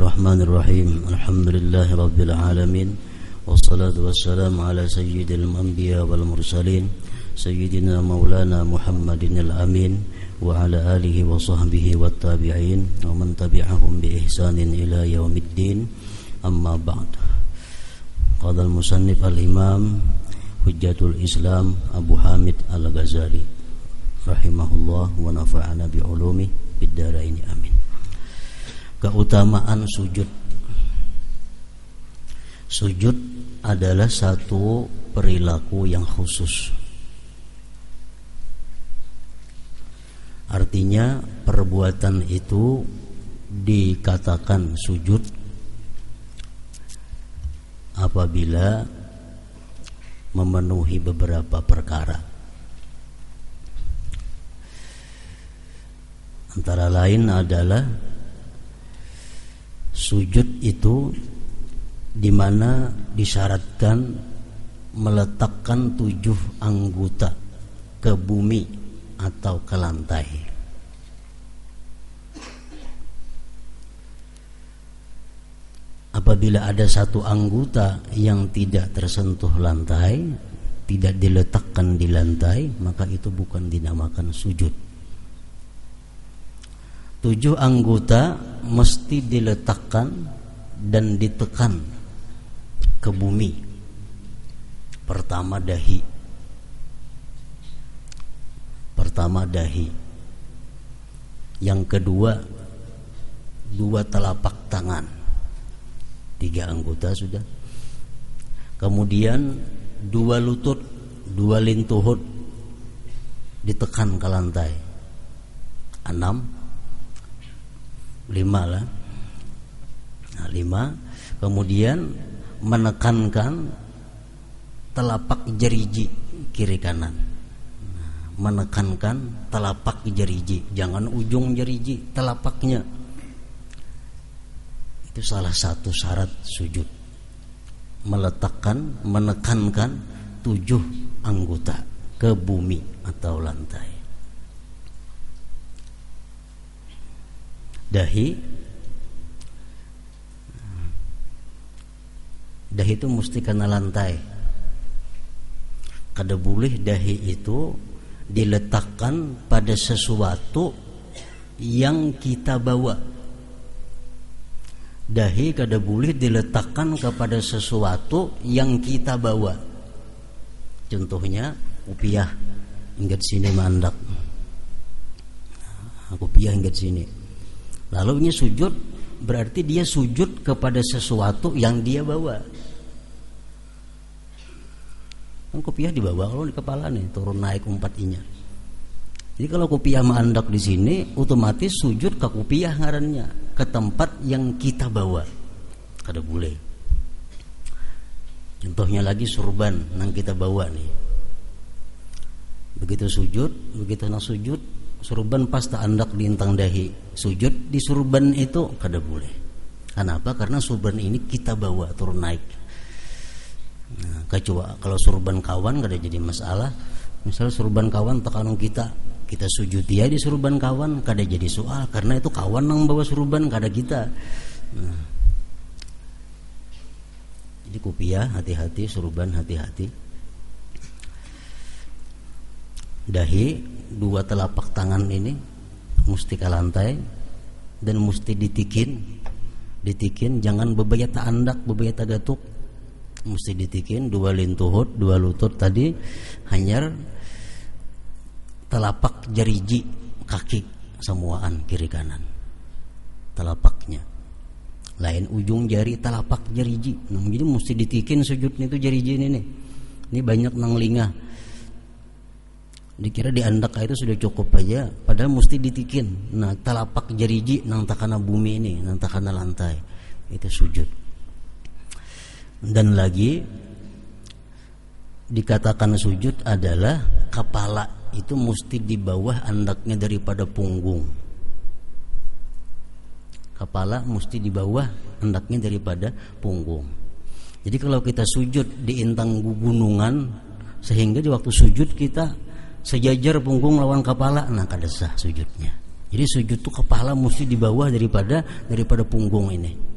Bismillahirrahmanirrahim. Alhamdulillahirabbil alamin. Wassalatu wassalamu ala sayyidil anbiya wal mursalin sayyidina maulana Muhammadin al-amin wa ala alihi wa sahbihi wat tabi'in wa man tabi'ahum bi ihsanin ila yaumiddin. Amma ba'd. Qala al-musannif al-imam Hujjatul Islam Abu Hamid Al-Ghazali rahimahullah wa nafa'ana bi ulumi fid dharain amin. Keutamaan sujud. Sujud adalah satu perilaku yang khusus. Artinya perbuatan itu dikatakan sujud apabila memenuhi beberapa perkara. Antara lain adalah sujud itu di mana disyaratkan meletakkan 7 anggota ke bumi atau ke lantai. Apabila ada satu anggota yang tidak tersentuh lantai, tidak diletakkan di lantai, maka itu bukan dinamakan sujud. 7 anggota mesti diletakkan dan ditekan ke bumi. Pertama dahi. Yang kedua 2 telapak tangan. 3 anggota sudah. Kemudian 2 lutut, 2 lintuhut ditekan ke lantai. 6. 5 lah. Nah, 5. Kemudian menekankan telapak jeriji kiri kanan. Menekankan telapak jeriji, jangan ujung jeriji, telapaknya. Itu salah satu syarat sujud. Menekankan 7 anggota ke bumi atau lantai. Dahi itu mesti kena lantai. Kada boleh dahi itu diletakkan pada sesuatu yang kita bawa. Dahi kada boleh diletakkan kepada sesuatu yang kita bawa. Contohnya kopiah hingga sini mandak. Kopiah hingga sini. Lalu ini sujud, berarti dia sujud kepada sesuatu yang dia bawa. Kan kopiah dibawa kalau di kepala nih, turun naik umpatinya. Jadi kalau kopiah mandak di sini, otomatis sujud ke kopiah ngarannya, ke tempat yang kita bawa. Kada boleh. Contohnya lagi surban yang kita bawa nih. Begitu nak sujud, surban pas tak andak di intang dahi. Sujud di surban itu kada boleh. Kenapa? Karena surban ini kita bawa turun naik. Nah, kecuali kalau surban kawan kada jadi masalah. Misal surban kawan tekanung kita sujud dia di surban kawan kada jadi soal, karena itu kawan yang bawa surban kada kita. Nah, jadi kopiah hati-hati, surban hati-hati. Dahi 2 telapak tangan ini mesti ke lantai dan mesti ditikin, jangan bebayat andak, bebayat gatuk. Mesti ditikin 2 lintuhut, 2 lutut tadi, hanyar telapak jeriji kaki semuaan kiri kanan. Telapaknya. Lain ujung jari telapak jeriji. Nah, jadi mesti ditikin sujud itu jeriji ini nih. Ini banyak nang lingah. Dikira di andak itu sudah cukup aja, padahal mesti ditikin. Nah, telapak jeriji nang takana bumi ini, nang takana lantai. Itu sujud. Dan lagi dikatakan sujud adalah kepala itu mesti di bawah andaknya daripada punggung. Kepala mesti di bawah andaknya daripada punggung. Jadi kalau kita sujud di intang gunungan, sehingga di waktu sujud kita sejajar punggung lawan kepala, nah kada sah sujudnya. Jadi sujud itu kepala mesti di bawah daripada punggung ini.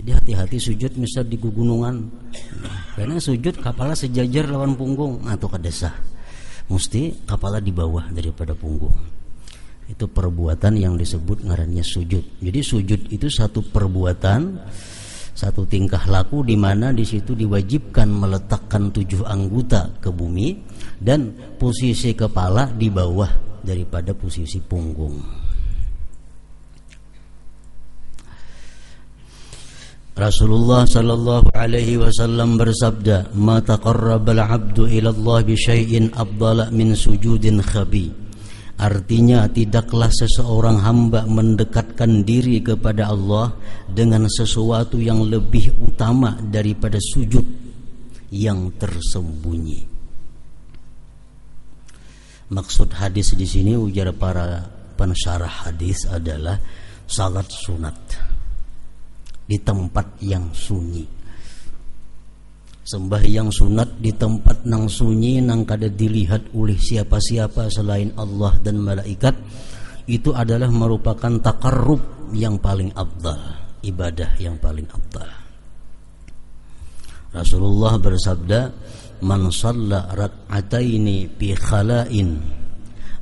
Jadi hati-hati sujud misal di gunungan. Karena sujud kepala sejajar lawan punggung atau kadesah. Mesti kepala di bawah daripada punggung. Itu perbuatan yang disebut ngarannya sujud. Jadi sujud itu satu perbuatan, satu tingkah laku di mana di situ diwajibkan meletakkan 7 anggota ke bumi dan posisi kepala di bawah daripada posisi punggung. Rasulullah sallallahu alaihi wasallam bersabda, "Ma taqarrabal 'abdu ila Allah bi syai'in afdala min sujudin khabi." Artinya tidaklah seseorang hamba mendekatkan diri kepada Allah dengan sesuatu yang lebih utama daripada sujud yang tersembunyi. Maksud hadis di sini ujar para pensyarah hadis adalah salat sunat di tempat yang sunyi. Sembahyang sunat di tempat nang sunyi nang kada dilihat oleh siapa-siapa selain Allah dan malaikat, itu adalah merupakan taqarrub yang paling afdal, ibadah yang paling afdal. Rasulullah bersabda, "Man shalla rak'ataini fi khala'in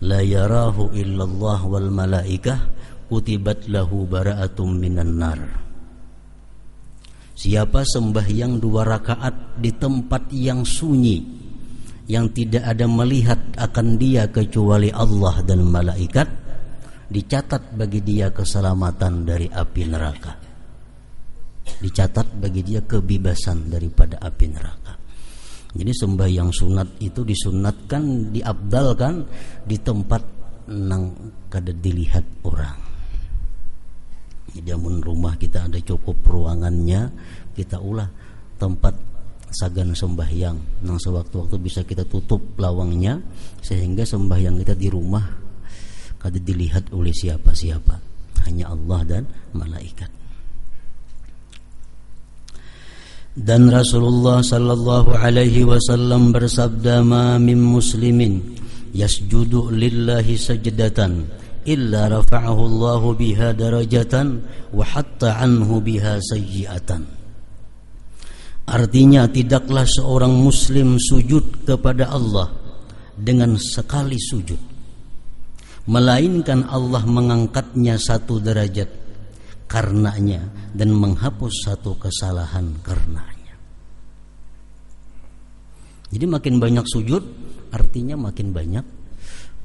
la yarahu illallah wal malaikah kutibat lahu bara'atum minan nar." Siapa sembahyang 2 rakaat di tempat yang sunyi, yang tidak ada melihat akan dia kecuali Allah dan malaikat, dicatat bagi dia keselamatan dari api neraka. Dicatat bagi dia kebebasan daripada api neraka. Jadi sembahyang sunat itu disunatkan, diabdalkan di tempat nang kada dilihat orang. Jadi amun rumah kita ada cukup ruangannya, kita ulah tempat sagan sembahyang. Nang sewaktu-waktu bisa kita tutup lawangnya sehingga sembahyang kita di rumah kada dilihat oleh siapa-siapa, hanya Allah dan malaikat. Dan Rasulullah sallallahu alaihi wasallam bersabda, "Ma min muslimin yasjudu lillahi sajdatan illa rafa'ahu Allah biha darajatan wa hatta anhu biha sayyi'atan." Artinya tidaklah seorang muslim sujud kepada Allah dengan sekali sujud, melainkan Allah mengangkatnya 1 derajat karenanya dan menghapus 1 kesalahan karenanya. Jadi makin banyak sujud artinya makin banyak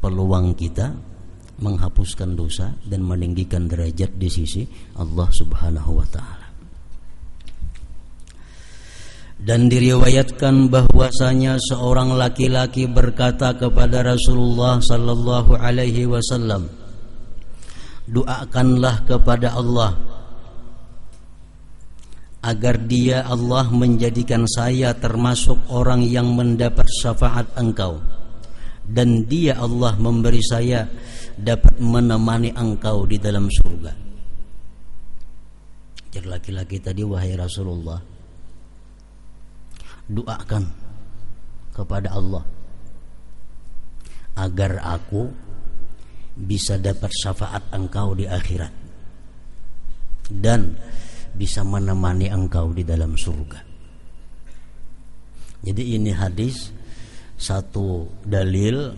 peluang kita menghapuskan dosa dan meninggikan derajat di sisi Allah Subhanahu wa taala. Dan diriwayatkan bahwasanya seorang laki-laki berkata kepada Rasulullah sallallahu alaihi wasallam, "Doakanlah kepada Allah agar dia Allah menjadikan saya termasuk orang yang mendapat syafaat engkau, dan dia Allah memberi saya dapat menemani engkau di dalam surga." Jadi laki-laki tadi, "Wahai Rasulullah, doakan kepada Allah agar aku bisa dapat syafaat engkau di akhirat dan bisa menemani engkau di dalam surga." Jadi ini hadis satu dalil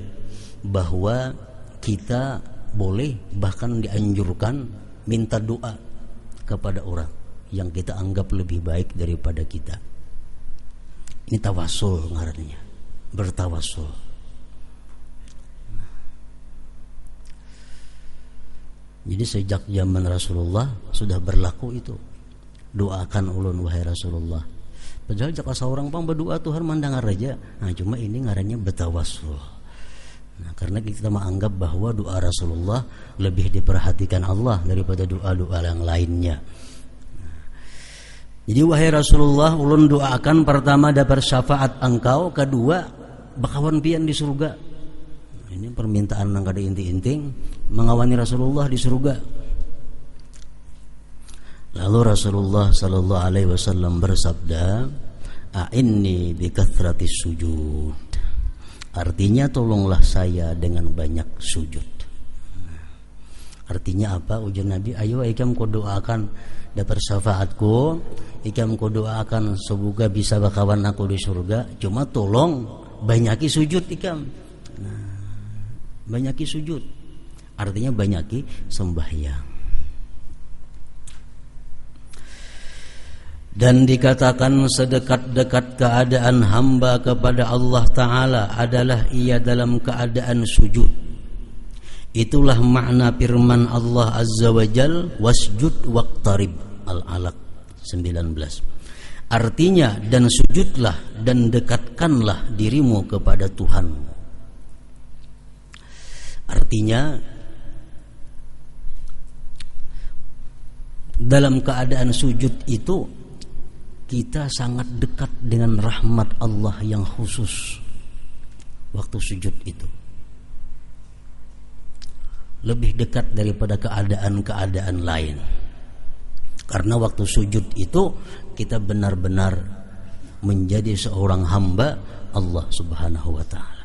bahwa kita boleh bahkan dianjurkan minta doa kepada orang yang kita anggap lebih baik daripada kita. Ini tawasul ngarannya, bertawasul. Jadi sejak zaman Rasulullah sudah berlaku itu. Doakan ulun wahai Rasulullah. Padahal jika seorang pang berdoa Tuhan mandangar aja. Nah, cuma ini ngarannya bertawasul. Nah, karena kita menganggap bahwa doa Rasulullah lebih diperhatikan Allah daripada doa-doa yang lainnya. Jadi wahai Rasulullah, ulun doakan pertama dapat syafaat engkau, kedua bakawan pian di surga. Ini permintaan nang kada inti-inting mengawani Rasulullah di surga. Lalu Rasulullah sallallahu alaihi wasallam bersabda, "A'inni bi kathratis sujud." Artinya tolonglah saya dengan banyak sujud. Artinya apa? Ujar Nabi, ayo ikam ku doakan dapat syafaatku, ikam ku doakan semoga bisa bakawan aku di surga. Cuma tolong banyaki sujud ikam. Nah, banyaki sujud. Artinya banyaki sembahyang. Dan dikatakan sedekat-dekat keadaan hamba kepada Allah Ta'ala adalah ia dalam keadaan sujud. Itulah makna firman Allah Azza wa Jal, wasjud waqtarib, Al-Alaq 19. Artinya, dan sujudlah dan dekatkanlah dirimu kepada Tuhan. Artinya, dalam keadaan sujud itu kita sangat dekat dengan rahmat Allah yang khusus waktu sujud itu. Lebih dekat daripada keadaan-keadaan lain. Karena waktu sujud itu kita benar-benar menjadi seorang hamba Allah Subhanahu wa ta'ala.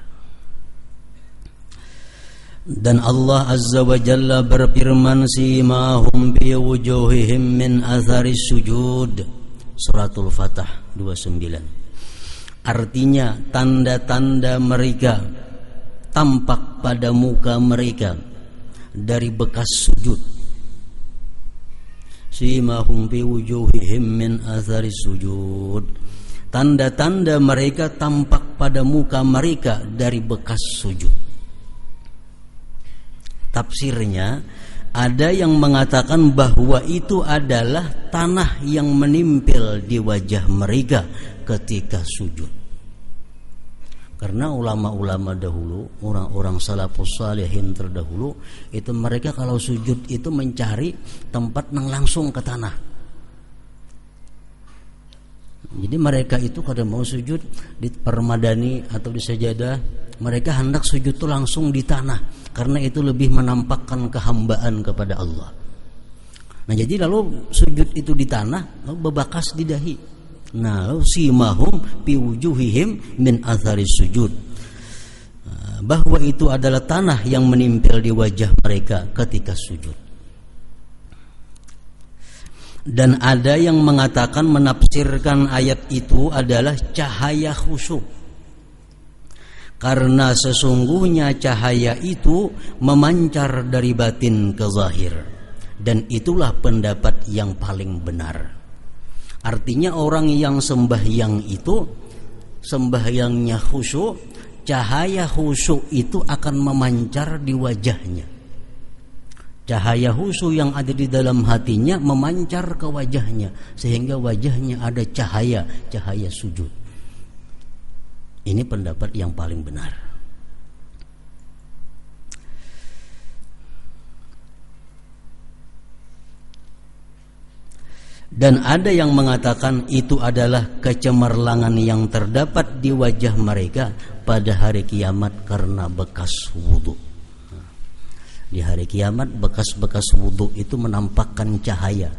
Dan Allah Azza wa Jalla berfirman, simahum bi wujuhihim min atharis sujud. Suratul Fatah 29. Artinya tanda-tanda mereka tampak pada muka mereka dari bekas sujud. Simahum fi wujuhihim min atharis sujud. Tanda-tanda mereka tampak pada muka mereka dari bekas sujud. Tafsirnya, ada yang mengatakan bahwa itu adalah tanah yang menimpil di wajah mereka ketika sujud. Karena ulama-ulama dahulu, orang-orang salafus salihin terdahulu, itu mereka kalau sujud itu mencari tempat yang langsung ke tanah. Jadi mereka itu kalau mau sujud di permadani atau di sajadah, mereka hendak sujud itu langsung di tanah. Karena itu lebih menampakkan kehambaan kepada Allah. Nah jadi lalu sujud itu di tanah, lalu bebakas di dahi. Nah lalu simahum fi wujuhihim min atharis sujud. Bahwa itu adalah tanah yang menimpil di wajah mereka ketika sujud. Dan ada yang mengatakan menafsirkan ayat itu adalah cahaya khusyuk. Karena sesungguhnya cahaya itu memancar dari batin ke zahir. Dan itulah pendapat yang paling benar. Artinya orang yang sembahyang itu, sembahyangnya khusyuk, cahaya khusyuk itu akan memancar di wajahnya. Cahaya khusyuk yang ada di dalam hatinya memancar ke wajahnya. Sehingga wajahnya ada cahaya sujud. Ini pendapat yang paling benar. Dan ada yang mengatakan itu adalah kecemerlangan yang terdapat di wajah mereka pada hari kiamat karena bekas wudu. Di hari kiamat bekas-bekas wudu itu menampakkan cahaya.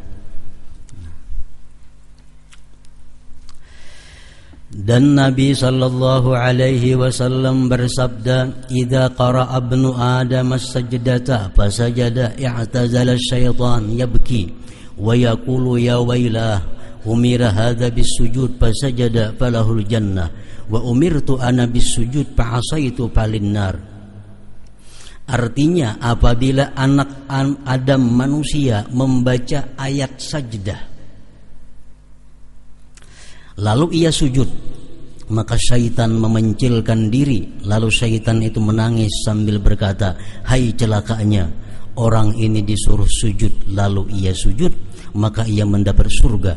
Dan Nabi sallallahu alaihi wasallam bersabda, "Idza qara'a ibnu Adam as-sajdata fasajada i'tazala asy-syaitan yabki wa yaqulu ya wailah umira hadza bis-sujud fasajada falahul jannah wa umirtu ana bis-sujud fa'asaitu falinnar." Artinya apabila anak Adam manusia membaca ayat sajdah lalu ia sujud, maka syaitan memencilkan diri. Lalu syaitan itu menangis sambil berkata, "Hai celakanya, orang ini disuruh sujud lalu ia sujud, maka ia mendapat surga.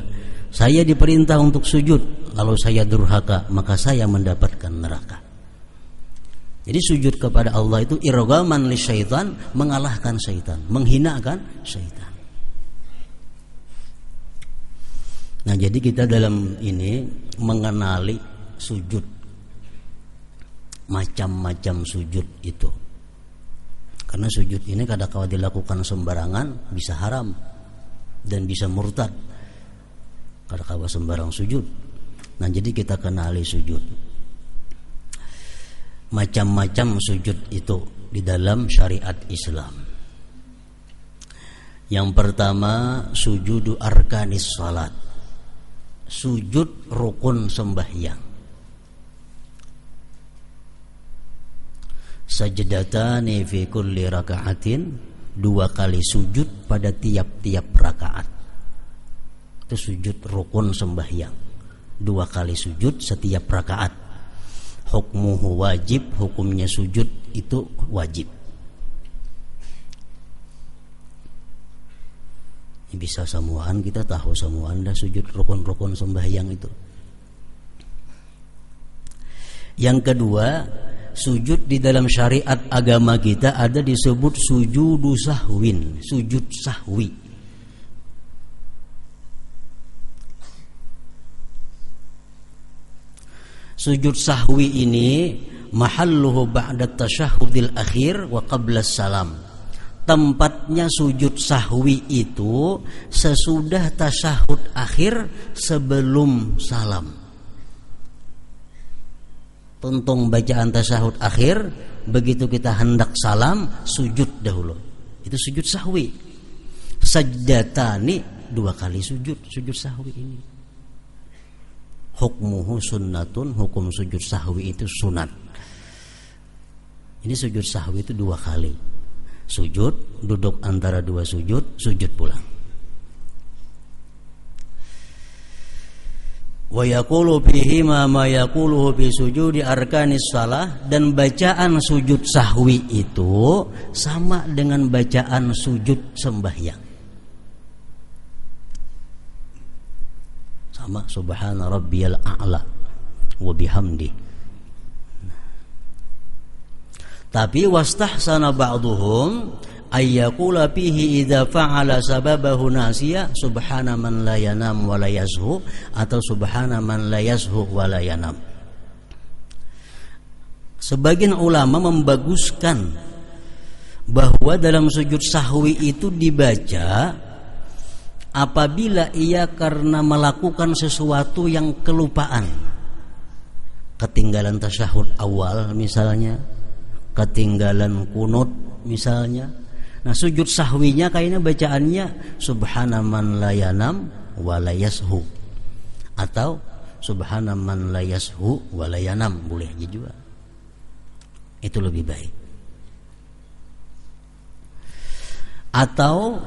Saya diperintah untuk sujud, lalu saya durhaka, maka saya mendapatkan neraka." Jadi sujud kepada Allah itu irghaman li syaitan, mengalahkan syaitan, menghinakan syaitan. Nah jadi kita dalam ini mengenali sujud, macam-macam sujud itu. Karena sujud ini kadang-kala dilakukan sembarangan bisa haram dan bisa murtad. Kadang-kala sembarang sujud. Nah jadi kita kenali sujud. Macam-macam sujud itu di dalam syariat Islam. Yang pertama, sujudu arkanis salat, sujud rukun sembahyang. Sajdatani fi kulli raka'atin, 2 kali sujud pada tiap-tiap rakaat. Itu sujud rukun sembahyang, 2 kali sujud setiap rakaat. Hukmuhu wajib, hukumnya sujud itu wajib. Bisa semuaan, kita tahu semuaan dah sujud rukun-rukun sembahyang itu. Yang kedua, sujud di dalam syariat agama kita ada disebut sujudu sahwin, sujud sahwi. Sujud sahwi ini mahalluhu ba'da tasyahhudil akhir wa qabla salam. Tempatnya sujud sahwi itu sesudah tasyahud akhir, sebelum salam. Tuntung bacaan tasyahud akhir, begitu kita hendak salam, sujud dahulu. Itu sujud sahwi. Sajdatani, 2 kali sujud sahwi ini. Hukmuhu sunnatun, hukum sujud sahwi itu sunat. Ini sujud sahwi itu 2 kali. Sujud, duduk antara 2 sujud, sujud pulang. Wa yaqulu fihi ma yaquluhu bi sujudi arkanis shalah, dan bacaan sujud sahwi itu sama dengan bacaan sujud sembahyang. Sama, subhana rabbiyal a'la wa bihamdi. Tapi wastahsana ba'duhum ayyaqula fihi idza fa'ala sababahu nasiya subhana man la yanam wa la yazhu, atau subhana man la yazhu wa la yanam. Sebagian ulama membaguskan bahwa dalam sujud sahwi itu dibaca apabila ia karena melakukan sesuatu yang kelupaan, ketinggalan tasyahud awal misalnya, ketinggalan kunut misalnya. Nah, sujud sahwinya kayaknya bacaannya subhana man la yanam wa la yashu, atau subhana man la yashu wa la yanam, boleh aja juga. Itu lebih baik. Atau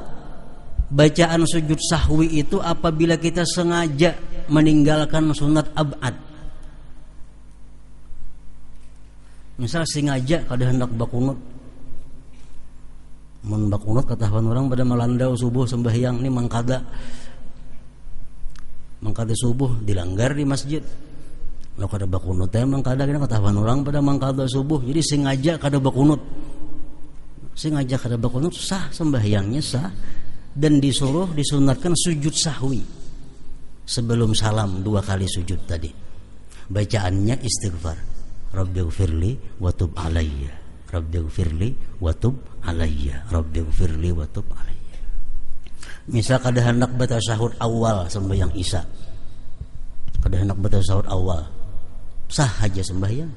bacaan sujud sahwi itu apabila kita sengaja meninggalkan sunat ab'ad. Misal sengaja kada hendak bakunut, mun bakunut katahuan orang pada melandau subuh sembahyang ini mangkada subuh dilanggar di masjid. Lo kada bakunut teh mangkada kena katahuan orang pada mangkada subuh, jadi sengaja kada bakunut. Sengaja kada bakunut sah, sembahyangnya sah, dan disunatkan sujud sahwi sebelum salam, 2 kali sujud tadi. Bacaannya istighfar, Rabbighfirli wa tub alayya, Rabbighfirli wa tub alayya, Rabbighfirli wa tub alayya. Misal kada hendak baca tasyahud awal sembahyang Isya, kada hendak baca tasyahud awal, sah aja sembahyang.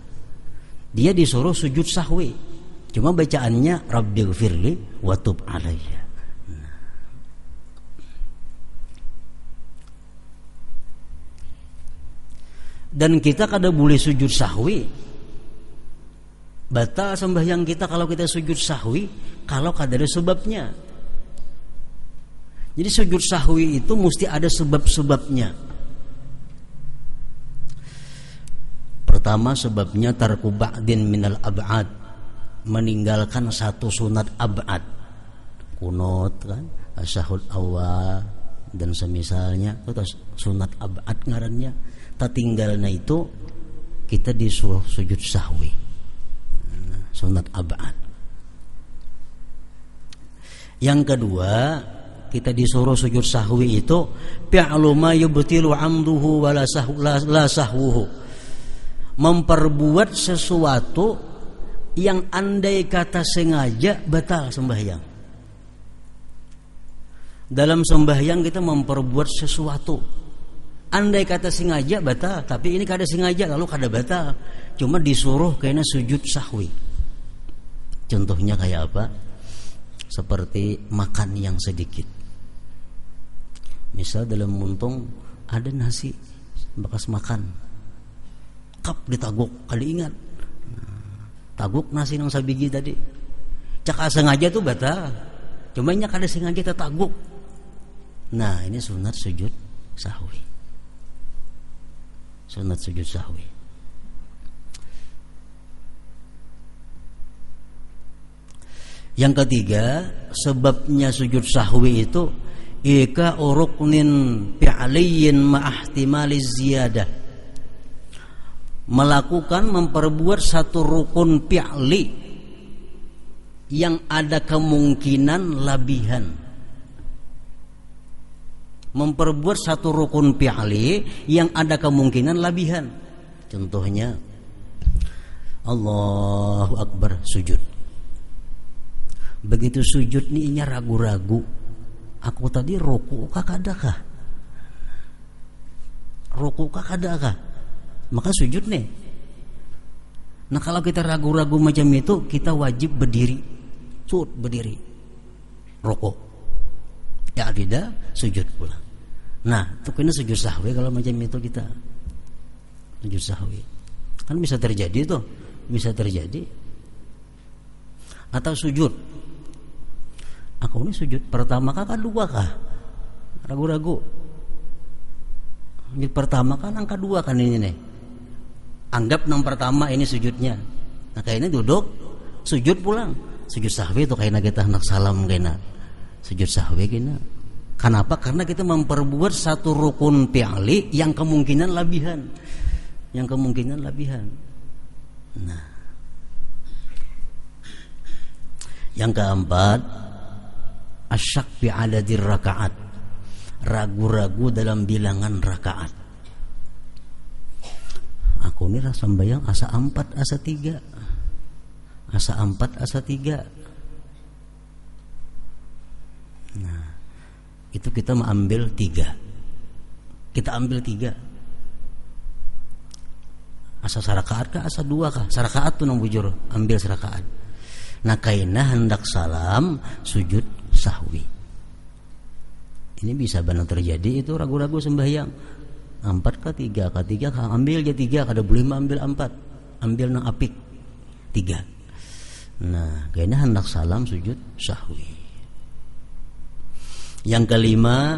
Dia disuruh sujud sahwi, cuma bacaannya Rabbighfirli wa tub alayya. Dan kita kada boleh sujud sahwi, batal sembahyang kita kalau kita sujud sahwi kalau kada ada sebabnya. Jadi sujud sahwi itu mesti ada sebab-sebabnya. Pertama, sebabnya tarku ba'din minal ab'ad, meninggalkan satu sunat ab'ad, kunut kan, tasyahud awal dan semisalnya, itu sunat ab'ad ngarannya. Tinggalnya itu kita disuruh sujud sahwi, sunat ab'ad. Yang kedua, kita disuruh sujud sahwi itu fi'lu ma yubtilu 'amduhu wa la sahwuhu, memperbuat sesuatu yang andai kata sengaja batal sembahyang. Dalam sembahyang kita memperbuat sesuatu, andai kata sengaja batal, tapi ini kada sengaja lalu kada batal, cuma disuruh kayaknya sujud sahwi. Contohnya kayak apa? seperti makan yang sedikit. Misal dalam muntung ada nasi bekas makan, kap ditaguk kali ingat, taguk nasi nang sabigi tadi, cak sengaja tuh batal, cuma nya kada sengaja tertaguk. Nah ini sunat sujud sahwi. Sunat sujud sahwi. Yang ketiga, sebabnya sujud sahwi itu ika ruknin fi'liyin ma'ihtimali ziyadah. Melakukan, memperbuat satu rukun fi'li yang ada kemungkinan labihan. Memperbuat satu rukun fi'li yang ada kemungkinan labihan. Contohnya Allahu Akbar sujud. Begitu sujud nih inya ragu-ragu, aku tadi ruku kah kadakah? Ruku kah kadakah? Maka sujud nih. Nah kalau kita ragu-ragu macam itu, kita wajib berdiri. Berdiri. Ruku. Ya tidak, sujud pula. Nah, itu kena sujud sahwi kalau macam itu kita. Sujud sahwi. Kan bisa terjadi tuh, bisa terjadi. Atau sujud. Aku ini sujud pertama kah kedua kah? Ragu-ragu. Sujud pertama kan angka 2 kan ini nih. Anggap yang pertama ini sujudnya. Nah kayaknya duduk, sujud pulang. Sujud sahwi itu kayaknya kita hendak salam kayaknya. Sujud sahwi kayaknya. Kenapa? Karena kita memperbuat satu rukun fi'li yang kemungkinan labihan. Yang kemungkinan labihan. Nah. Yang keempat, asyak fi adadir rakaat. Ragu-ragu dalam bilangan rakaat. Aku ini rasa sembahyang asa 4 asa 3. Asa 4 asa 3. Nah, itu kita mengambil 3. Kita ambil 3. Asa sarakaat kah asa 2 kah? Sarakaat tuh nang bujur, ambil sarakaat. Nah kaina hendak salam sujud sahwi. Ini bisa benar terjadi itu ragu-ragu sembahyang. 4 kah 3 kah 3 kah, ambil aja 3, kada boleh ambil 4. Ambil nang apik 3. Nah, kaina hendak salam sujud sahwi. Yang kelima,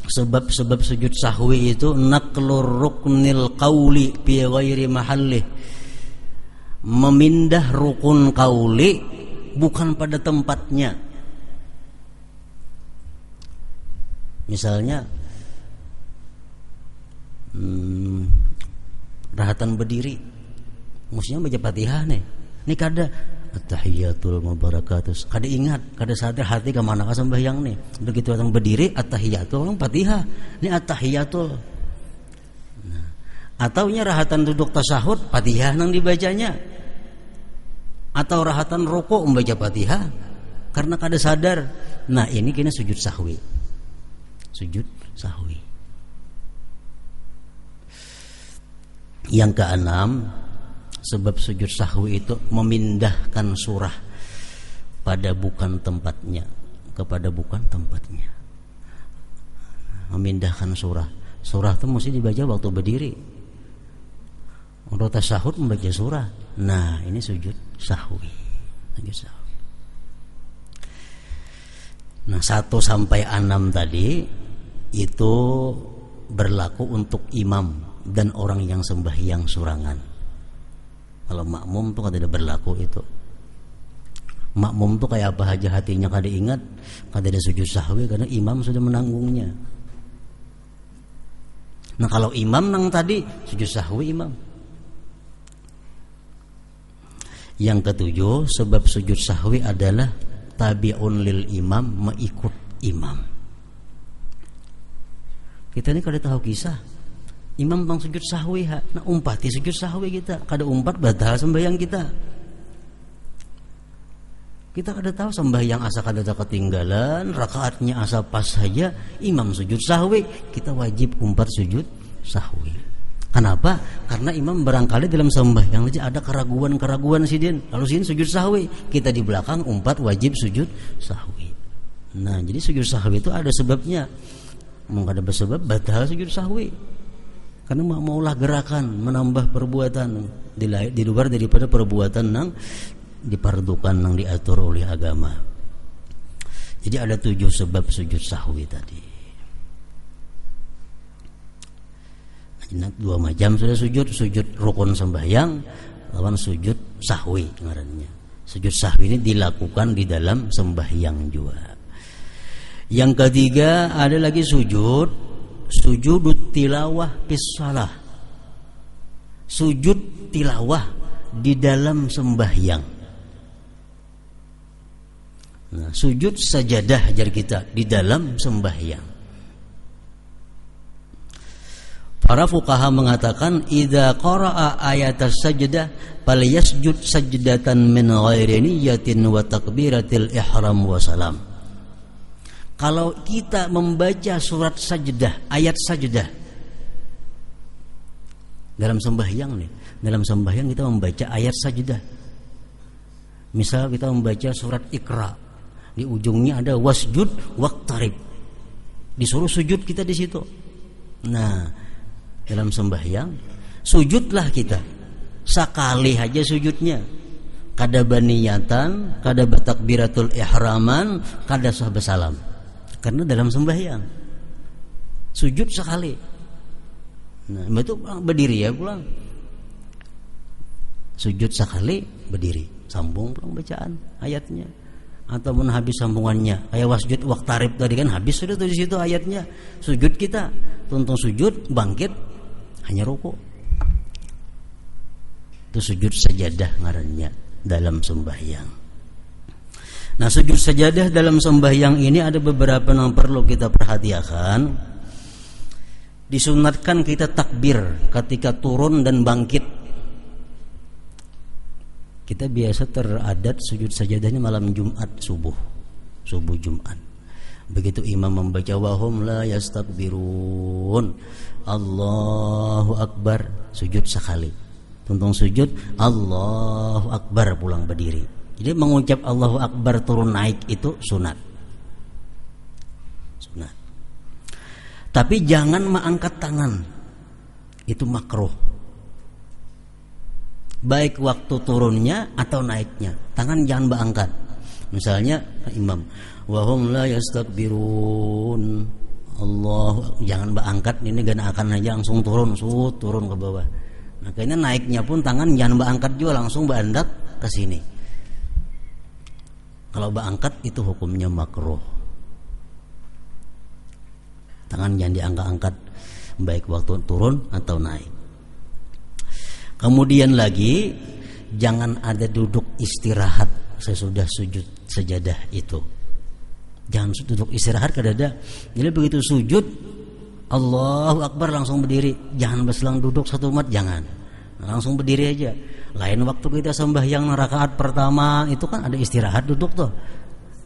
sebab-sebab sujud sahwi itu naqlur ruknil qauli fi ghairi mahallih. Memindah rukun qauli bukan pada tempatnya. Misalnya rahatan berdiri, mestinya baca Fatihah nih. Ini kada at-tahiyatul mubarakatus. Kada ingat, kada sadar hati ke mana ka sembahyang nih. Begitu orang berdiri at-tahiyatul orang Fatihah. Ini at-tahiyatul. Nah, atau nya rahatan duduk tasyahud, Fatihah nang dibacanya. Atau rahatan rukuk membaca Fatihah karena kada sadar. Nah, ini kena sujud sahwi. Sujud sahwi. Yang keenam, sebab sujud sahwi itu memindahkan surah pada bukan tempatnya, kepada bukan tempatnya. Memindahkan surah. Surah itu mesti dibaca waktu berdiri. Untuk tasyahud membaca surah. Nah, ini sujud sahwi. Sujud sahwi. Nah, 1 sampai 6 tadi itu berlaku untuk imam dan orang yang sembahyang surangan. Kalau makmum tuh kada berlaku itu. Makmum tuh kayak apa aja hatinya kada ingat, kada ada sujud sahwi karena imam sudah menanggungnya. Nah kalau imam nang tadi sujud sahwi imam. Yang ketujuh, sebab sujud sahwi adalah tabi'un lil imam, mengikut imam. Kita ini kada tahu kisah imam bang sujud sahwi ha. Nah umpati sujud sahwi kita, kada umpat batal sembahyang kita. Kita kada tahu sembahyang asa kada ketinggalan, rakaatnya asa pas saja, imam sujud sahwi, kita wajib umpat sujud sahwi. Kenapa? Karena imam barangkali dalam sembahyang aja ada keraguan-keraguan sidin. Lalu sidin sujud sahwi, kita di belakang umpat wajib sujud sahwi. Nah, jadi sujud sahwi itu ada sebabnya. Mau ada sebab batal sujud sahwi. Karena maulah gerakan menambah perbuatan di luar daripada perbuatan yang dipardukan, yang diatur oleh agama. Jadi ada 7 sebab sujud sahwi tadi. Nah, 2 macam sudah sujud rukun sembahyang lawan sujud sahwi ngarannya. Sujud sahwi ini dilakukan di dalam sembahyang juga. Yang ketiga ada lagi sujud tilawah fis shalah. Sujud tilawah di dalam sembahyang. Nah, sujud sajadah ajar kita di dalam sembahyang. Para fuqaha mengatakan idza qara'a ayatas sajdah falyasjud sajdatan min ghairi niyyatin wa takbiratil ihram wa salam. Kalau kita membaca surat sajdah, ayat sajdah dalam sembahyang nih, dalam sembahyang kita membaca ayat sajdah. Misal kita membaca surat Iqra, di ujungnya ada wasjud waqtarib. Disuruh sujud kita di situ. Nah, dalam sembahyang sujudlah kita sekali aja sujudnya, kada baniyatan, kada batakbiratul ihraman, kada sahba salam, karena dalam sembahyang sujud sekali. Nah, itu berdiri ya pulang, sujud sekali berdiri, sambung pulang bacaan ayatnya, ataupun habis sambungannya kayak wasjud waqtarib tadi kan habis sudah tuh di situ ayatnya, sujud kita tuntung sujud bangkit hanya rukuk. Itu sujud sajadah ngarannya dalam sembahyang. Nah, sujud sajadah dalam sembahyang ini ada beberapa yang perlu kita perhatikan. Disunatkan kita takbir ketika turun dan bangkit. Kita biasa teradat sujud sajadahnya malam Jumat subuh Jumat. Begitu imam membaca wahum la yastakbirun, Allahu Akbar, sujud sekali. Tuntung sujud Allahu Akbar pulang berdiri. Jadi mengucap Allahu Akbar turun naik itu sunat. Tapi jangan mengangkat tangan. Itu makruh. Baik waktu turunnya atau naiknya, tangan jangan berangkat. Misalnya imam wahum la yastakbirun, Allah, jangan berangkat, ini gak akan aja langsung turun ke bawah. Nah, kayaknya naiknya pun tangan jangan berangkat juga, langsung berandak ke sini. Kalau berangkat itu hukumnya makruh. Tangan jangan diangkat-angkat baik waktu turun atau naik. Kemudian lagi jangan ada duduk istirahat sesudah sujud sajadah itu. Jangan duduk istirahat kadada. Jadi begitu sujud Allahu Akbar langsung berdiri. Jangan berselang duduk 1 menit, jangan. Langsung berdiri aja. Lain waktu kita sembahyang rakaat pertama itu kan ada istirahat duduk tuh.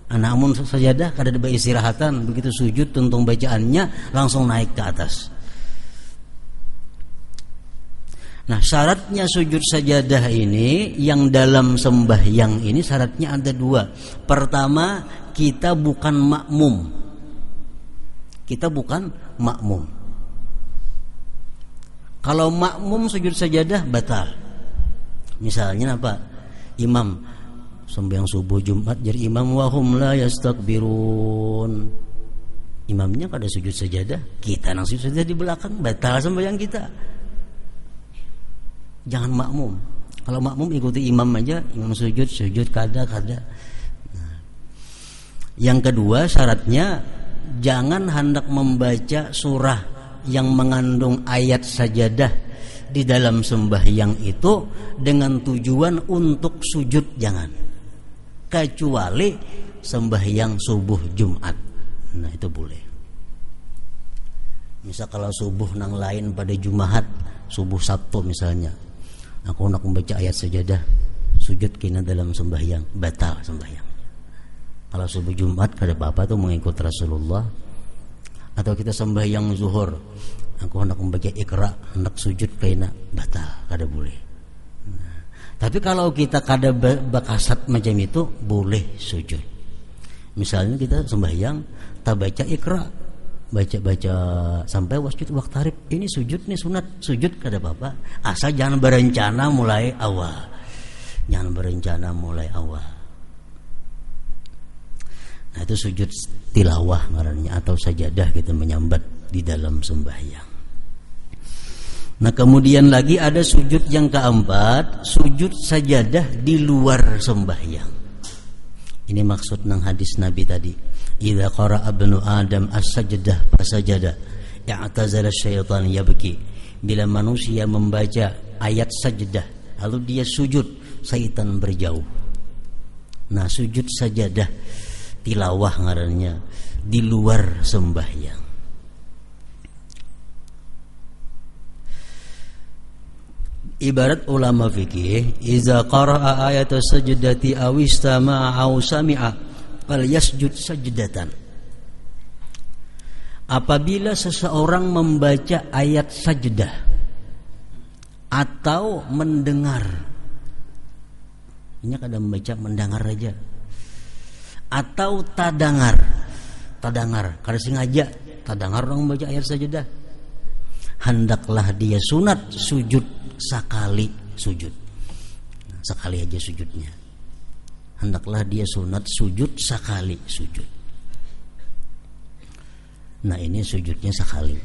Namun sajadah kada ada istirahatan. Begitu sujud tuntung bacaannya langsung naik ke atas. Nah, syaratnya sujud sajadah ini yang dalam sembahyang ini syaratnya ada 2. Pertama, kita bukan makmum. Kalau makmum sujud sajadah batal. Misalnya apa? Imam sembahyang subuh Jumat jadi imam wahum la yastakbirun. Imamnya kada sujud sajadah, kita nang sujud sajadah di belakang, batal sembahyang kita. Jangan makmum. Kalau makmum ikuti imam aja, imam sujud kada. Nah. Yang kedua syaratnya jangan hendak membaca surah yang mengandung ayat sajadah di dalam sembahyang itu dengan tujuan untuk sujud, jangan. Kecuali sembahyang subuh Jumat. Nah, itu boleh. Misal kalau subuh nang lain pada Jumat, subuh Sabtu misalnya, aku nak membaca ayat sajadah, sujud kena dalam sembahyang, batal sembahyang. Kalau subuh Jumat kada apa-apa tuh mengikut Rasulullah. Atau kita sembahyang zuhur, Aku hendak membaca Iqra, hendak sujud kaina batal, kada boleh. Nah, tapi kalau kita kada bakasat macam itu boleh sujud. Misalnya kita sembahyang, tak baca Iqra, baca sampai wasjud waqtarib, ini sujud nih sunat, sujud kada apa-apa, asal jangan berencana mulai awal. Jangan berencana mulai awal. Nah, itu sujud tilawah ngarannya atau sajadah kita menyambat di dalam sembahyang. Nah, kemudian lagi ada sujud yang keempat, sujud sajadah di luar sembahyang. Ini maksud nang hadis Nabi tadi. Idza qara'a ibnu Adam as-sajdah fasajada, i'tazala syaitan yabki. Bila manusia membaca ayat sajdah lalu dia sujud, syaitan berjauh. Nah, sujud sajadah tilawah ngarannya di luar sembahyang. Ibarat ulama fikih, iza qara'a ayata sajdati aw istama'a aw sami'a fal yasjud sajdatan. Apabila seseorang membaca ayat sajdah atau mendengar, ini kadang membaca mendengar aja, atau tadangar, kada sengaja tadangar orang membaca ayat sajdah, hendaklah dia sunat sujud sekali sujud. Nah, sekali aja sujudnya. Hendaklah dia sunat sujud sekali sujud. Nah, ini sujudnya sekali.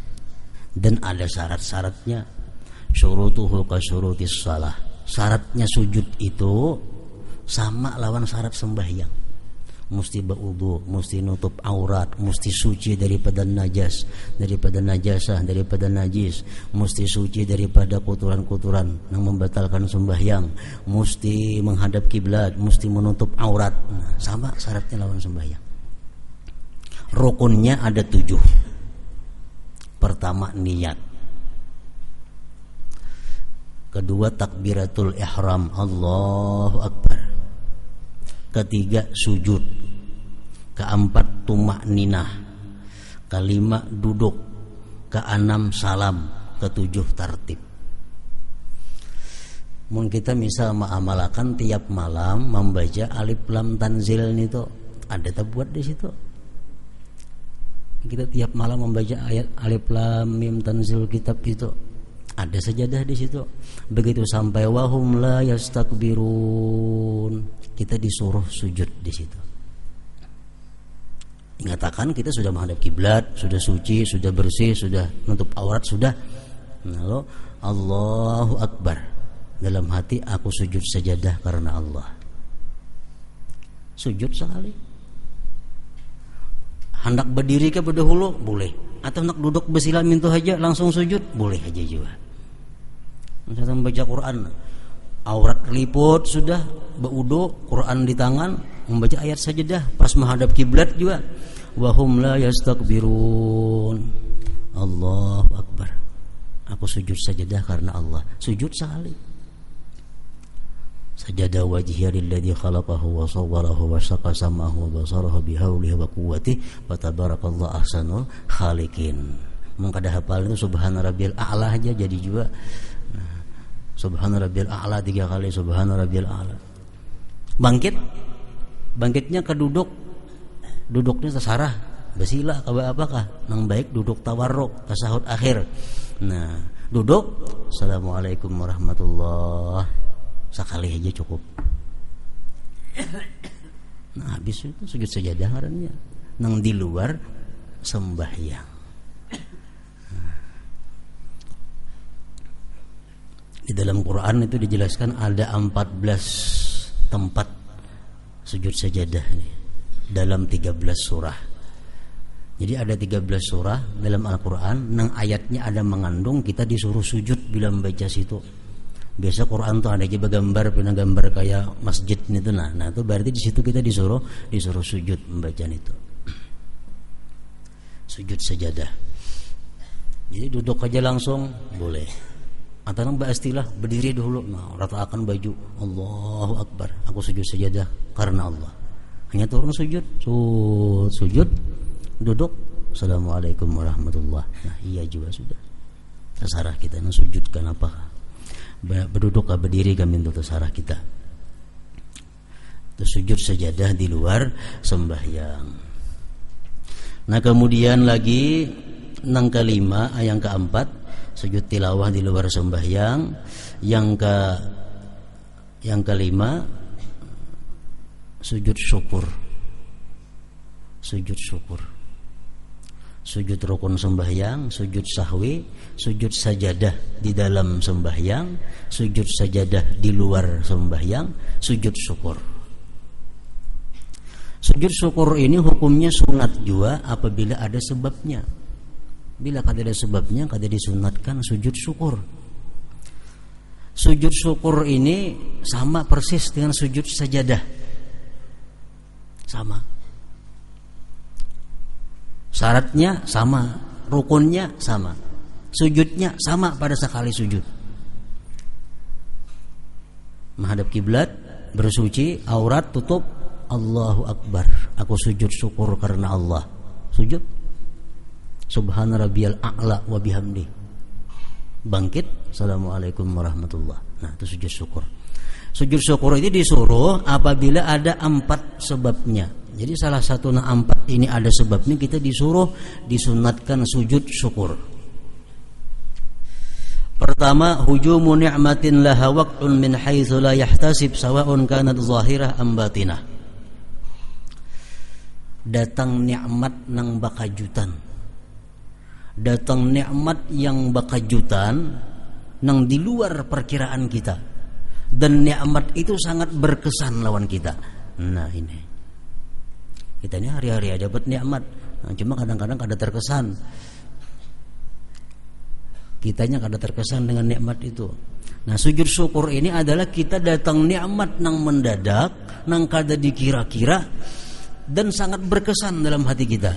Dan ada syarat-syaratnya. Syurutuhu ka syurutis shalah. Syaratnya sujud itu sama lawan syarat sembahyang. Mesti berwudu, mesti nutup aurat, mesti suci daripada najas, daripada najasah, daripada najis, mesti suci daripada kotoran-kotoran yang membatalkan sembahyang, mesti menghadap kiblat, mesti menutup aurat. Nah, sama syaratnya lawan sembahyang. Rukunnya ada 7. Pertama niat. Kedua takbiratul ihram, Allahu Akbar. Ketiga sujud. Keempat tumakninah. Kelima duduk. Keenam salam. Ketujuh tartib. Mun kita misal mengamalkan tiap malam membaca alif lam tanzil itu, ada terbuat di situ. Kita tiap malam membaca ayat alif lam mim tanzil kitab itu, ada sajadah di situ. Begitu sampai wahum la yastakbirun, kita disuruh sujud di situ. Ingatakan kita sudah menghadap kiblat, sudah suci, sudah bersih, sudah menutup aurat, sudah. Lalu Allahu Akbar. Dalam hati aku sujud sajadah karena Allah. Sujud sekali. Hendak berdiri ke berdahulu boleh, atau hendak duduk bersila mintu aja langsung sujud boleh aja juga. Misalnya membaca Quran, aurat liput sudah, berwudu, Quran di tangan, membaca ayat sajadah pas menghadap kiblat juga. Wahum la yastakbirun. Allahu Akbar. Aku sujud sajadah karena Allah. Sujud sekali. Sajada wajhiya lilladzi khalaqahu wa sawwarahu wa syaqa samahu wa basarahu bihaulihi wa quwwatihi wa tabarakallahu ahsanul khaliqin. Mengkada hafal itu subhana rabbiyal a'la aja jadi juga. Nah, subhana rabbiyal a'la 3 kali, subhana rabbiyal a'la. Bangkitnya ke duduk. Duduknya terserah. Basila apakah? Nang baik duduk tawarruk tasahud akhir. Nah, duduk assalamualaikum warahmatullahi, sekali aja cukup. Nah, habis itu sujud sajadah ngarannya nang di luar sembahyang. Di dalam Quran itu dijelaskan ada 14 tempat sujud sajadah nih, dalam 13 surah. Jadi ada 13 surah dalam Al-Quran nang ayatnya ada mengandung kita disuruh sujud bila membaca situ. Biasa Quran tuh ada aja gambar kayak masjid itu, nah itu berarti di situ kita disuruh sujud membaca itu. Sujud sajadah. Jadi duduk aja langsung boleh. Atau nang istilah berdiri dulu, nah ratakan baju, Allahu Akbar, aku sujud sajadah karena Allah. Hanya turun sujud, duduk, assalamualaikum warahmatullahi. Nah iya juga sudah. Terserah kita nak sujudkan apa, berduduk atau berdiri kami untuk terserah kita. Itu sujud sajadah di luar sembahyang. Nah kemudian lagi yang kelima, yang keempat, sujud tilawah di luar sembahyang. Yang kelima, sujud syukur. Sujud syukur. Sujud rukun sembahyang, sujud sahwi, sujud sajadah di dalam sembahyang, sujud sajadah di luar sembahyang, sujud syukur. Sujud syukur ini hukumnya sunat juga apabila ada sebabnya. Bila kada ada sebabnya, kada disunatkan sujud syukur. Sujud syukur ini sama persis dengan sujud sajadah. Sama. Syaratnya sama, rukunnya sama, sujudnya sama pada sekali sujud. Menghadap kiblat, bersuci, aurat tutup, Allahu Akbar. Aku sujud syukur karena Allah. Sujud. Subhana rabbiyal a'la wa bihamdi. Bangkit, assalamualaikum warahmatullah. Nah, itu sujud syukur. Sujud syukur ini disuruh apabila ada 4 sebabnya. Jadi salah satu 4 ini ada sebabnya, kita disuruh disunatkan sujud syukur. Pertama, hujumu ni'matin laha waqtun min haitsu la yahtasib sawa'un kanat zahirah am batinah. Datang nikmat nang bakajutan. Datang nikmat yang bakajutan nang di luar perkiraan kita, dan nikmat itu sangat berkesan lawan kita. Nah ini kita ini hari-hari aja dapat nikmat, nah, cuma kadang-kadang kada terkesan. Kitanya kada terkesan dengan nikmat itu. Nah sujud syukur ini adalah kita datang nikmat nang mendadak, nang kada dikira-kira, dan sangat berkesan dalam hati kita.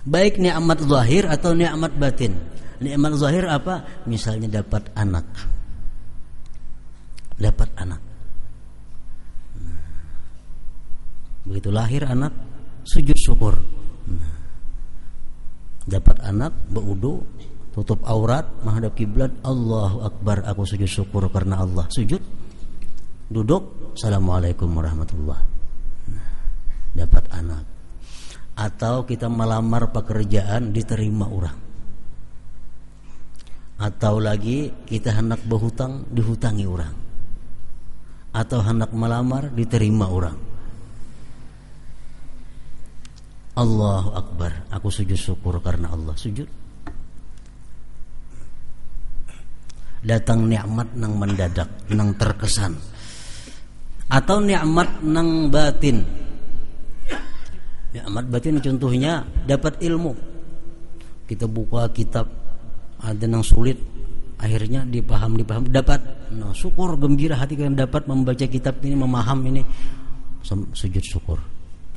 Baik nikmat zahir atau nikmat batin. Nikmat zahir apa? Misalnya dapat anak. Dapat anak. Begitu lahir anak, sujud syukur. Dapat anak, berwudu, tutup aurat, menghadap kiblat, Allahu Akbar, aku sujud syukur karena Allah. Sujud, duduk, assalamualaikum warahmatullah. Dapat anak. Atau kita melamar pekerjaan, diterima orang. Atau lagi kita hendak berhutang, dihutangi orang. Atau hendak melamar, diterima orang. Allahu Akbar, aku sujud syukur karena Allah. Sujud. Datang nikmat nang mendadak, nang terkesan. Atau nikmat nang batin. Nikmat batin contohnya dapat ilmu. Kita buka kitab, ada yang sulit, akhirnya dipaham dapat. Nah, syukur, gembira hati kalian dapat membaca kitab ini, memaham ini. Sujud syukur.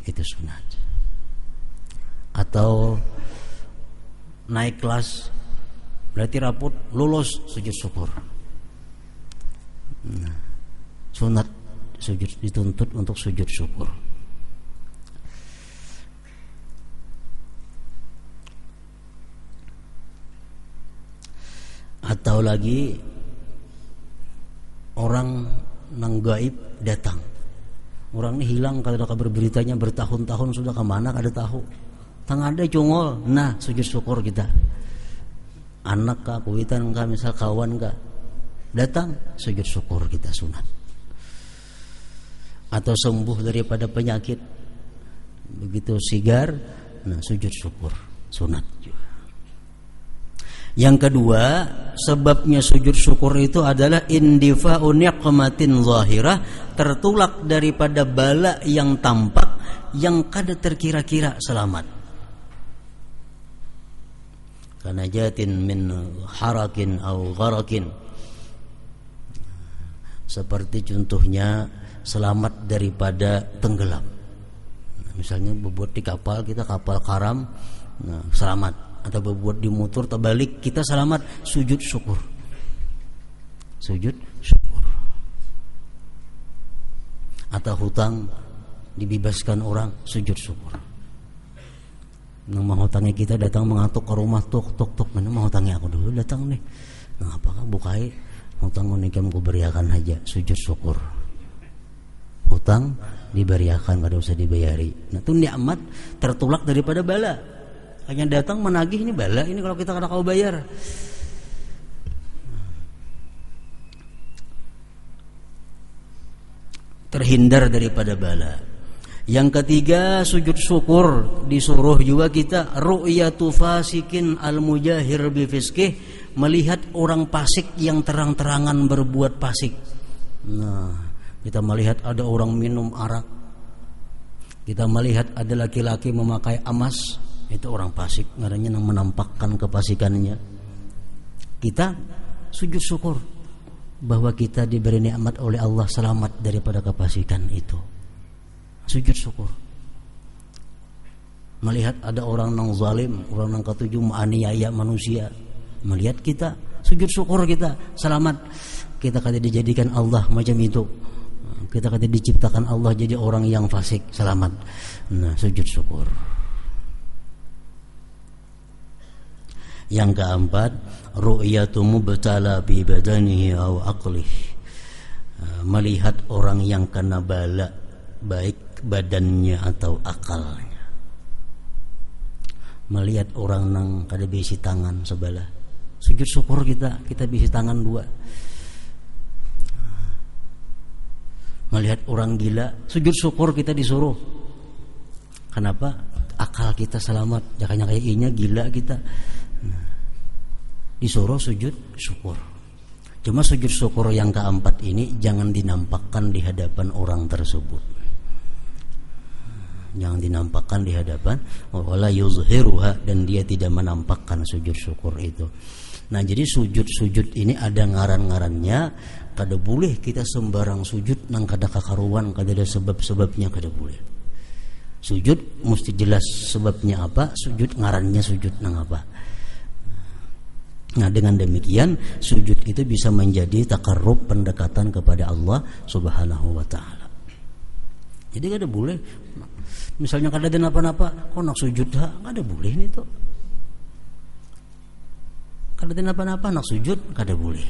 Itu sunat. Atau naik kelas, berarti raput, lulus, sujud syukur. Nah, sunat sujud, dituntut untuk sujud syukur. Atau lagi orang nang gaib datang. Orang ini hilang, kalau ada kabar beritanya bertahun-tahun sudah kemana kada tahu. Tang ada cungol, nah sujud syukur kita. Anak kah, kuitan kah, misal kawan kah, datang, sujud syukur kita sunat. Atau sembuh daripada penyakit, begitu sigar, nah sujud syukur sunat juga. Yang kedua, sebabnya sujud syukur itu adalah indifa'u niqmatin zahirah, tertolak daripada bala yang tampak yang kada terkira-kira selamat. Kana jatin min harakin au gharakin. Seperti contohnya selamat daripada tenggelam. Misalnya berbuat di kapal, kita kapal karam, nah, selamat. Atau berbuat di motor terbalik, kita selamat, sujud syukur. Sujud syukur. Atau hutang dibebaskan orang, sujud syukur. Nang mahutangi kita datang mengatuk ke rumah tuk, mana mahutangi aku dulu datang nih. Nah apakah bukai hutang unikam ku beriakan aja, sujud syukur. Hutang diberiakan, kada usah dibayari. Nah itu nikmat tertolak daripada bala. Hanya datang menagih, ini bala ini kalau kita kada kau bayar. Terhindar daripada bala. Yang ketiga, sujud syukur disuruh juga kita ru'yatu fasikin al-mujahir bifisqih, melihat orang fasik yang terang-terangan berbuat fasik. Nah, kita melihat ada orang minum arak, kita melihat ada laki-laki memakai emas, itu orang fasik, ngarannya yang menampakkan kefasikannya. Kita sujud syukur bahwa kita diberi nikmat oleh Allah, selamat daripada kefasikan itu. Sujud syukur. Melihat ada orang nang zalim, orang nang ketujuh menganiaya manusia, melihat kita, sujud syukur kita selamat. Kita kada dijadikan Allah macam itu. Kita kada diciptakan Allah jadi orang yang fasik, selamat. Nah, sujud syukur. Yang keempat, ru'yatu mubtala bi badanihi aw aqlihi. Melihat orang yang kena bala, baik badannya atau akalnya. Melihat orang nang kada bisi tangan sebelah, sujud syukur kita bisi tangan dua. Melihat orang gila, sujud syukur kita disuruh. Kenapa? Akal kita selamat, jangan kayak inya gila kita. Disuruh sujud syukur. Cuma sujud syukur yang keempat ini jangan dinampakkan di hadapan orang tersebut. Jangan dinampakkan di hadapan, wala yuzhiruha, dan dia tidak menampakkan sujud syukur itu. Nah, jadi sujud-sujud ini ada ngaran-ngarannya. Kada boleh kita sembarang sujud nang kada kakaruan, kada ada sebab-sebabnya, kada boleh. Sujud mesti jelas sebabnya apa, sujud ngarannya sujud nang apa. Nah, dengan demikian sujud itu bisa menjadi takarrub, pendekatan kepada Allah Subhanahu wa taala. Jadi kada boleh misalnya kada ada napa-napa, kok nak sujud ha? Kada boleh nih tuh. Kada ada napa-napa nak sujud, kada boleh.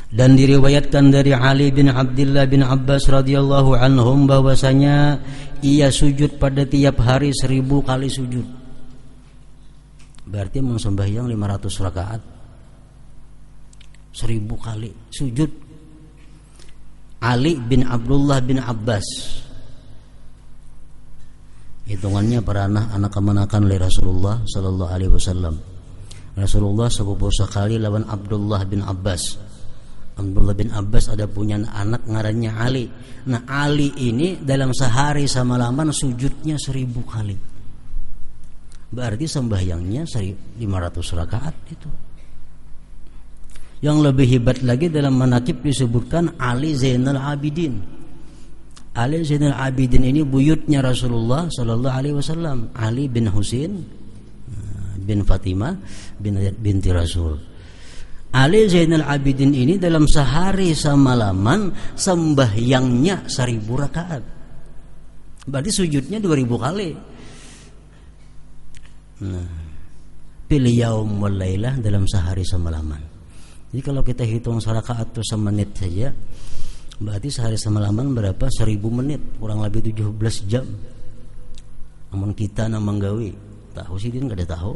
Dan diriwayatkan dari Ali bin Abdullah bin Abbas radhiyallahu anhum bahwasanya ia sujud pada tiap hari 1000 kali sujud. Berarti sembahyang 500 rakaat. 1000 kali sujud. Ali bin Abdullah bin Abbas, hitungannya para anak kemanakan oleh Rasulullah sallallahu alaihi wasallam. Rasulullah sepupu sekali lawan Abdullah bin Abbas. Abdullah bin Abbas ada punya anak ngarannya Ali. Nah, Ali ini dalam sehari semalaman sujudnya 1000 kali. Berarti sembahyangnya 500 rakaat itu. Yang lebih hebat lagi dalam manaqib disebutkan Ali Zainal Abidin. Ali Zainal Abidin ini buyutnya Rasulullah sallallahu alaihi wasallam, Ali bin Husain bin Fatimah binti Rasul. Ali Zainal Abidin ini dalam sehari semalaman sembahyangnya 1000 rakaat. Berarti sujudnya 2000 kali. Nah, pilih yaum wal lailah dalam sehari semalaman. Jadi kalau kita hitung rakaat itu semenit saja, berarti sehari semalaman berapa? 1000 menit, kurang lebih 17 jam. Namun kita namang gawe, tahu sidin enggak ada tahu.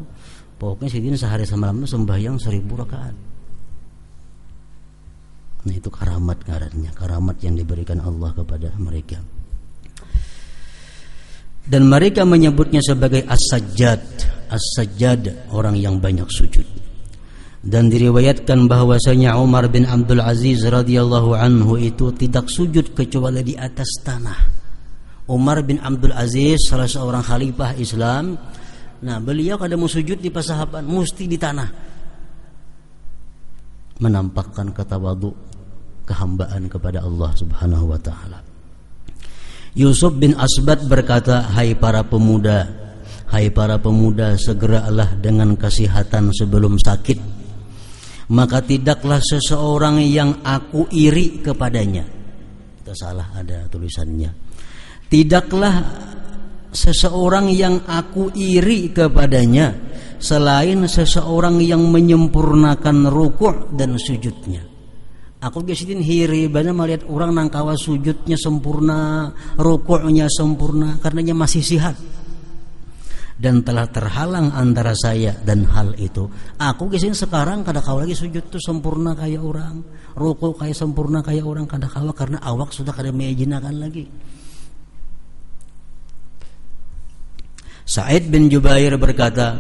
Pokoknya sidin sehari semalaman sembahyang 1000 rakaat. Nah, itu karamat ngarannya, karamat yang diberikan Allah kepada mereka. Dan mereka menyebutnya sebagai as-sajjad. As-sajjad, orang yang banyak sujud. Dan diriwayatkan bahwasanya Umar bin Abdul Aziz radhiyallahu anhu itu tidak sujud kecuali di atas tanah. Umar bin Abdul Aziz salah seorang khalifah Islam. Nah, beliau kada mau sujud di pasahaban, mesti di tanah. Menampakkan ketawadu, kehambaan kepada Allah Subhanahu wa taala. Yusuf bin Asbat berkata, hai para pemuda, segeralah dengan kesehatan sebelum sakit. Maka tidaklah seseorang yang aku iri kepadanya. Kita salah ada tulisannya. Tidaklah seseorang yang aku iri kepadanya selain seseorang yang menyempurnakan rukuk dan sujudnya. Aku biasain hiri bana melihat orang nangkawa sujudnya sempurna, rukuknya sempurna, karenanya masih sihat. Dan telah terhalang antara saya dan hal itu. Aku biasain sekarang kadakawa lagi sujud tuh sempurna kayak orang, rukuk kayak sempurna kayak orang kadakawa, karena awak sudah kada meyajinakan lagi. Sa'id bin Jubair berkata,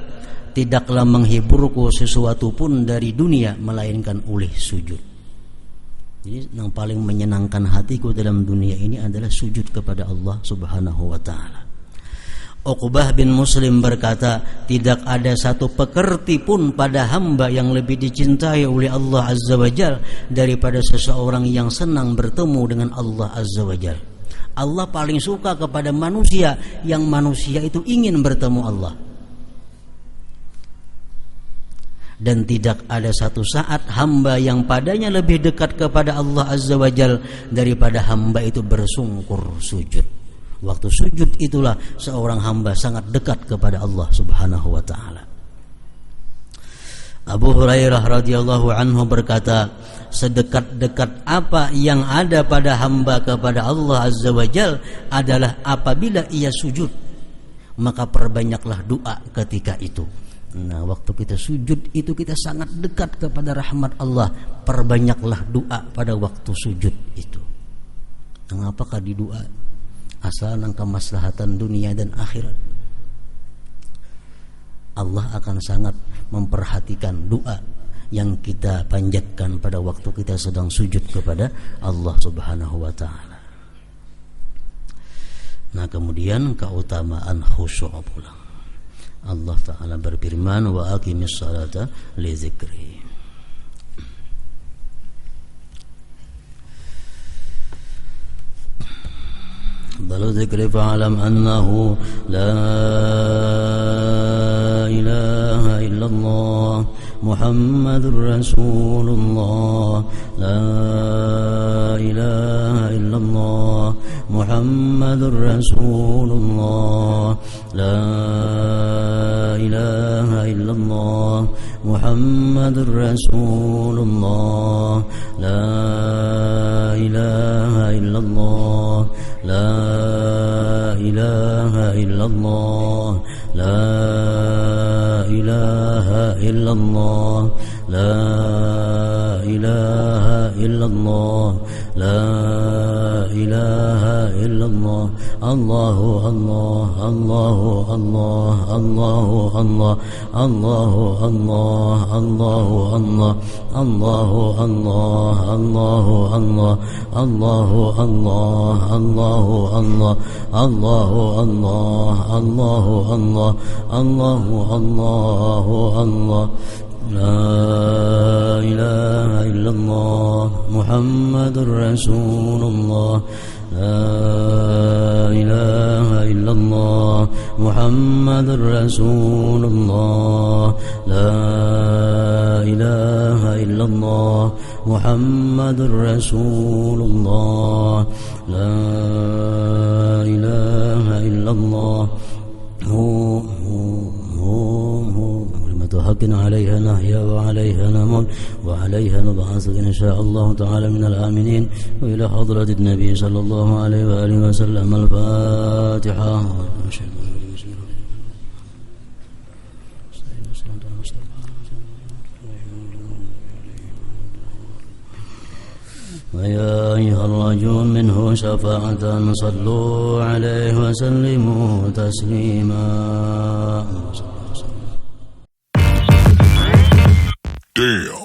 tidaklah menghiburku sesuatu pun dari dunia melainkan oleh sujud. Jadi yang paling menyenangkan hatiku dalam dunia ini adalah sujud kepada Allah Subhanahu wa ta'ala. Uqbah bin Muslim berkata, tidak ada satu pekerti pun pada hamba yang lebih dicintai oleh Allah Azza wa Jal daripada seseorang yang senang bertemu dengan Allah Azza wa Jal. Allah paling suka kepada manusia yang manusia itu ingin bertemu Allah. Dan tidak ada satu saat hamba yang padanya lebih dekat kepada Allah Azza wa Jal daripada hamba itu bersungkur sujud. Waktu sujud itulah seorang hamba sangat dekat kepada Allah Subhanahu wa ta'ala. Abu Hurairah radhiyallahu anhu berkata, sedekat-dekat apa yang ada pada hamba kepada Allah Azza wa Jal adalah apabila ia sujud, maka perbanyaklah doa ketika itu. Nah, waktu kita sujud itu kita sangat dekat kepada rahmat Allah. Perbanyaklah doa pada waktu sujud itu. Mengapakah di doa? Asal nangka maslahatan dunia dan akhirat. Allah akan sangat memperhatikan doa yang kita panjatkan pada waktu kita sedang sujud kepada Allah Subhanahu wa ta'ala. Nah, kemudian keutamaan khusyuk pula. Allah Ta'ala berfirman, wa aqimis salata li dzikri. Dalam zikri fa'alam annahu la ilaha illallah Muhammadur Rasulullah, la ilaha illallah Muhammadur Rasulullah, la ilaha illallah Muhammadur Rasulullah, la ilaha illallah, la ilaha illallah, la ilaha illallah, la ilaha illallah, la ilaha illallah. Allahu Allah, Allahu Allah, Allahu Allah, Allahu Allah, Allahu Allah, Allahu Allah, Allahu Allah, Allahu Allah, Allahu Allah, Allahu Allah, Allahu Allah, Allahu Allah. La ilaha illallah Muhammadur Rasulullah, la ilaha illallah Muhammadur Rasulullah, la ilaha illallah Muhammadur Rasulullah, la ilaha illallah حق عليها نحيا وعليها نموت وعليها نبعث إن شاء الله تعالى من الآمنين. وإلى حضرة النبي صلى الله عليه وآله وسلم. الفاتحة. ويا أيها الرجل منه شفاعة صلوا عليه وسلموا تسليما. Damn.